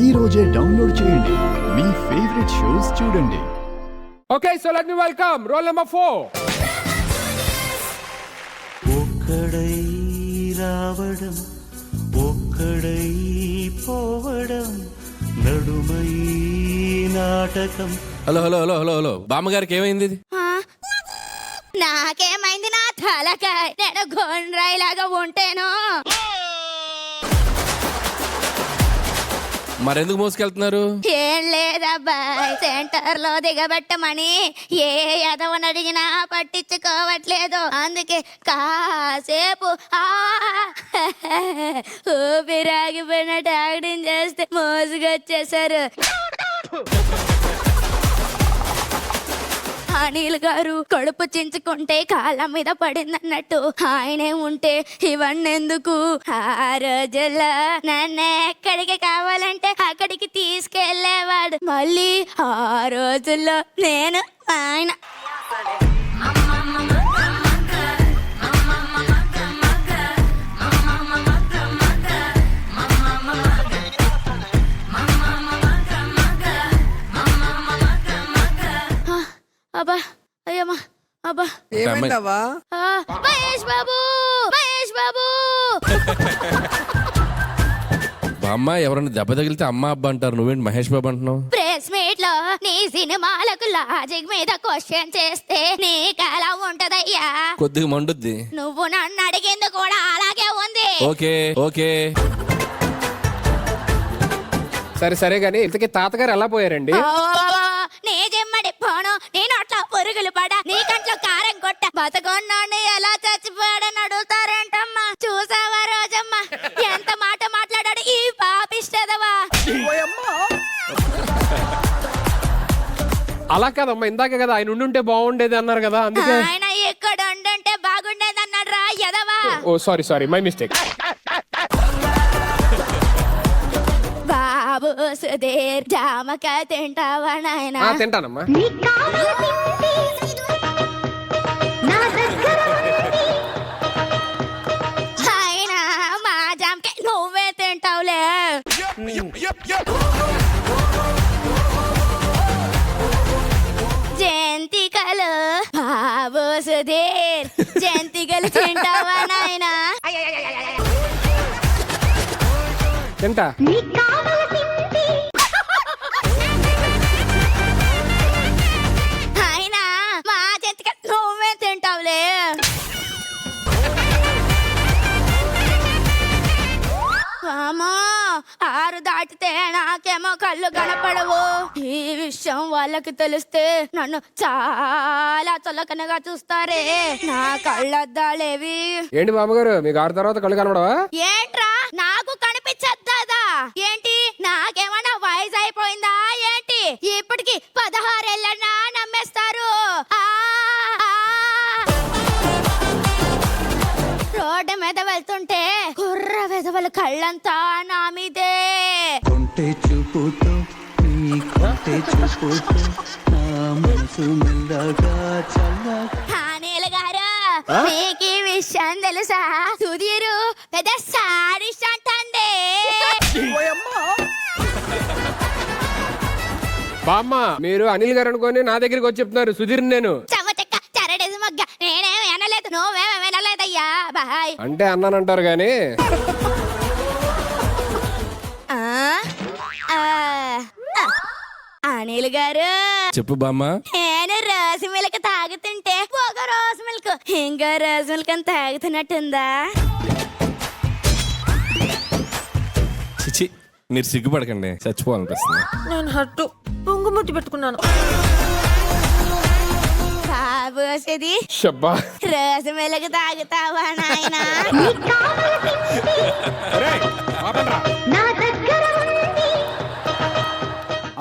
ఈ రోజే డౌన్లోడ్ చేయండి. మీ ఫేవరెట్ షోస్ చూడండి. Okay, so let me welcome roll number 4. ఒక్కడై రావడం ఒక్కడై పోవడం నడుమై నాటకం. Hello hello hello hello hello బామ్మగారికి ఏమైంది? నాకేమైంది? నా తలకాయ నేను గొండ్రాయిలాగా ఉంటేను. మరెందుకు మోసుకెళ్తున్నారు? ఏం లేదబ్బాయి, సెంటర్ లో దిగబెట్టమని ఏ ఎదవని అడిగినా పట్టించుకోవట్లేదు. అందుకే కాసేపు ఊపిరాగిపోయినట్టు యాక్టింగ్ చేస్తే మోసుకొచ్చేసారు. అనిల్ గారు కడుపు చించుకుంటే కాళ్ళ మీద పడిందన్నట్టు ఆయనే ఉంటే ఇవన్నీ ఎందుకు? ఆ రోజుల్లో నన్ను ఎక్కడికి కావాలంటే అక్కడికి తీసుకెళ్లేవాడు. మళ్ళీ ఆ రోజుల్లో నేను ఆయన. అబ్బా అయ్యమ్మా అబ్బా ఏమైందవ్వా? మహేష్ బాబు, మహేష్ బాబు. బామ్మ ఎవరన్నా దెబ్బ తగిలితే అమ్మ అబ్బా అంటారు, నువ్వేంటి మహేష్ బాబు అంటున్నావు? ప్రెస్ మీట్ లో నీ సినిమాలకు లాజిక్ మీద క్వశ్చన్ చేస్తే నీకు ఎలా ఉంటదయ్యా? కొద్దిగా మండుద్ది. నువ్వు నన్ను అడిగింది కూడా అలాగే ఉంది. Okay okay. సరే సరే గానీ ఇంతకీ తాతగారు ఎలా పోయారండి? నీ జిమ్మడి పోను, నీ నోట్లో పురుగులు పడ, నీ కంట్లో కారం కొట్ట, బతకొన్నోడిని ఎలా చచ్చిపోయాడని అడుగుతారేంటమ్మా? చూసావా రోజమ్మా ఎంత మాట మాట్లాడాడు ఈ పాపిష్టదవా? అలా కాదమ్మా, ఇందాక కదా ఆయన ఉండుంటే బాగుండేది అన్నారు కదా, అందుకే. ఆయన ఇక్కడ ఉండుంటే బాగుండేది అన్నాడు రా యదవా. ఓ సారీ సారీ, మై మిస్టేక్. బాబు సుధీర్ జామకాయ తింటావా నాయనా? తింటానమ్మా. ఆయన మా జామకాయ నువ్వే తింటావులే. జంతికలు బాబు సుధీర్ జంతికలు తింటావా నాయనా? తింటా. ఆయన మా జంతికలు నువ్వే తింటావులే. అమ్మా 6 దాటితే నాకేమో కళ్ళు కనపడవు. ఈ విషయం వాళ్ళకి తెలిస్తే నన్ను చాలా చులకనగా చూస్తారే. నా కళ్ళద్దాలేవి. ఏంటి బామ్మగారు, మీకు 6 తర్వాత కళ్ళు కనబడవా? ఏంట్రా నాకు కనిపించద్దా? ఏంటి నాకేమన్నా వయసు అయిపోయిందా ఏంటి? ఇప్పటికి 16 ఏళ్ళన్నా నమ్మేస్తారు. రోడ్డు మీద వెళ్తుంటే కుర్ర వెధవల కళ్ళంతా నా మీదే. కొంటే చూపుతో నీ కొంటే చూపుతో నా మనసు మెల్లగా చల్లగా. అనిల్ గారు మీకు ఈ విషయం తెలుసా? సుధీరు పెద్ద సాడిస్ట్ అంటండి. బామ్మ, మీరు అనిల్ గారు అనుకోని నా దగ్గరికి వచ్చి చెప్తున్నారు సుధీర్ నేను. చవచక్క చరడేసి మొగ్గ నేనేం వినలేదు, నువ్వేమో వినలేదయ్యా. బాయ్ అంటే అన్నానంటారు గాని. అనిల్ గారు చెప్పు బామ్మ. నేను రోజు మిల్క్ తాగుతుంటే ఒక రోజు మిల్క్ ఇంకా రోజు మిల్క్ అని తాగుతున్నట్టుందా? చిచి, మీరు సిగ్గుపడకండి, చచ్చిపోవాలనిపిస్తుంది. నేను హట్టు పొంగుముట్టి పెట్టుకున్నాను. కాబోసేది షబ్బా. రోజు మిల్క్ తాగుతావా నాయనా?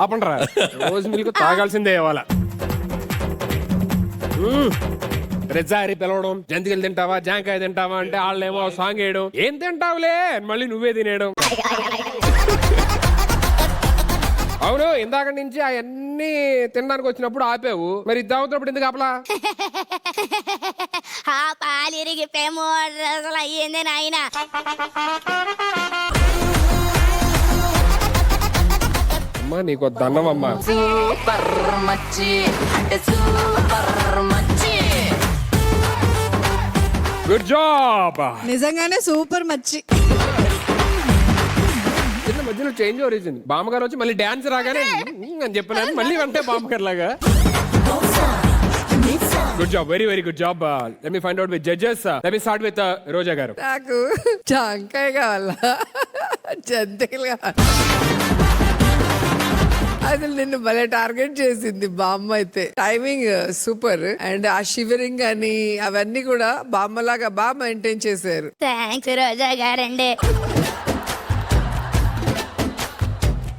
ఆపండ్రా, రోజు మిల్క్ తాగాల్సిందే ఇవాళ. రెజ్జారి పిలవడం, జంతికలు తింటావా జాంకాయ తింటావా అంటే వాళ్ళేమో సాంగ్ వేయడం, ఏం తింటావులే మళ్ళీ నువ్వే తినేయడం. అవును, ఇందాక నుంచి అవన్నీ తినడానికి వచ్చినప్పుడు ఆపావు, మరి ఇది తాగుతున్నప్పుడు ఎందుకు ఆపలా? ఆ పాలిరిగిపోయి 3 రోజులు అయ్యింది నాయన. అమ్మా నీకు దండం అమ్మా. సూపర్ మచ్చి అంటే సూపర్ మచ్చి. Good job. నిజంగానే సూపర్ మచ్చి. చిన్న మధ్యలో చేంజ్ ఒరిజింది. బామ్మగారు వచ్చి మళ్ళీ డాన్స్ రాగానే అని చెప్పినాను మళ్ళీ అంటే బామ్మగారు లాగా. Good job, very very good job. Let me find out with judges. Let me start with Roja గారు. నాకు జాంకాయ కావాలా జంతికలు కావాలా? అసలు నిన్ను భలే టార్గెట్ చేసింది బామ్మ అయితే. టైమింగ్ సూపర్ అండ్ ఆ షివరింగ్ అని అవన్నీ కూడా బామ్మలాగా బాగా మెయింటైన్ చేశారు. థ్యాంక్స్ రోజా గారండి.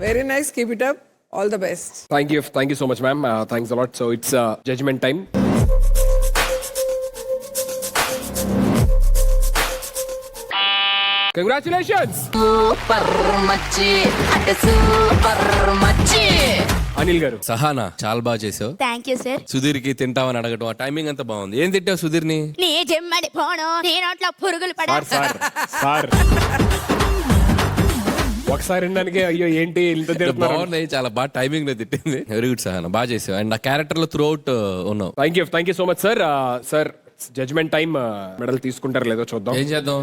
Very nice, keep it up, all the best. Thank you so much, ma'am. Thanks a lot. So it's judgment time. Congratulations, super మచ్చి అంటే సూపర్ మచ్చి. అనిల్ గారు. సహానా చాలా బాగా చేసావు. Thank you sir. సుధీర్కి తింటావని అడగటం ఆ టైమింగ్ అంతా బాగుంది. ఏం తింటావు సుధీర్ని? నీ జమ్మడి పోను, నీ నోట్లో పురుగులు పడ. సార్ ఒకసారి వినడానికి అయ్యో ఏంటి ఇంత తిడుతున్నారు. బాగున్నాయి, చాలా బాగా టైమింగ్ లో తిట్టింది. వెరీ గుడ్ సహానా, బాగా చేసావు. అండ్ ఆ క్యారెక్టర్ లో త్రూ అవుట్ ఉన్నావు. Thank you so much sir. Sir judgement time medal తీసుకుంటారు లేదో చూద్దాం. ఏం చేద్దాం?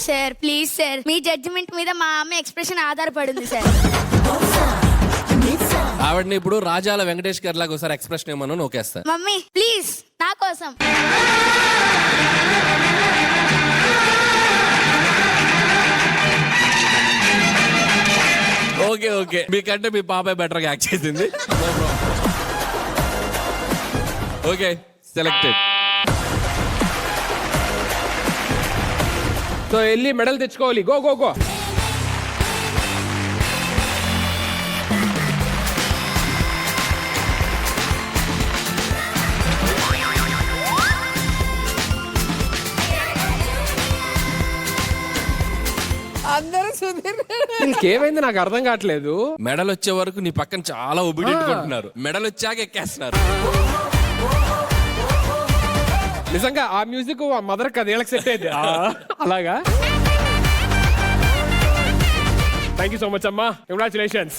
సార్ ప్లీజ్ సార్, మీ జడ్జిమెంట్ మీద మా అమ్మ ఎక్స్ప్రెషన్ ఆధారపడింది సార్. ఆవిడని ఇప్పుడు రాజాల వెంకటేష్ గారి లాగా ఒకసారి ఎక్స్ప్రెషన్ ఏమన్నా నోకేస్తా. మమ్మీ ప్లీజ్ నా కోసం. ఓకే ఓకే, మీకంటే మీ పాపాయ్ బెటర్ గా యాక్ట్ చేసింది. Okay, selected. సో వెళ్ళి మెడల్ తెచ్చుకోవాలి. Go go go. అందరూ సుధీర్ ఇంకేమైంది నాకు అర్థం కావట్లేదు. మెడల్ వచ్చే వరకు నీ పక్కన చాలా ఒబిడియెంట్ కొంటున్నారు. మెడల్ వచ్చాక ఎక్కేస్తున్నారు. నిజంగా ఆ మ్యూజిక్ మదర్ కదేళ్ళకి సెట్ అయింది. అలాగా. థ్యాంక్ యూ సో మచ్ అమ్మా. కంగ్రాచులేషన్స్.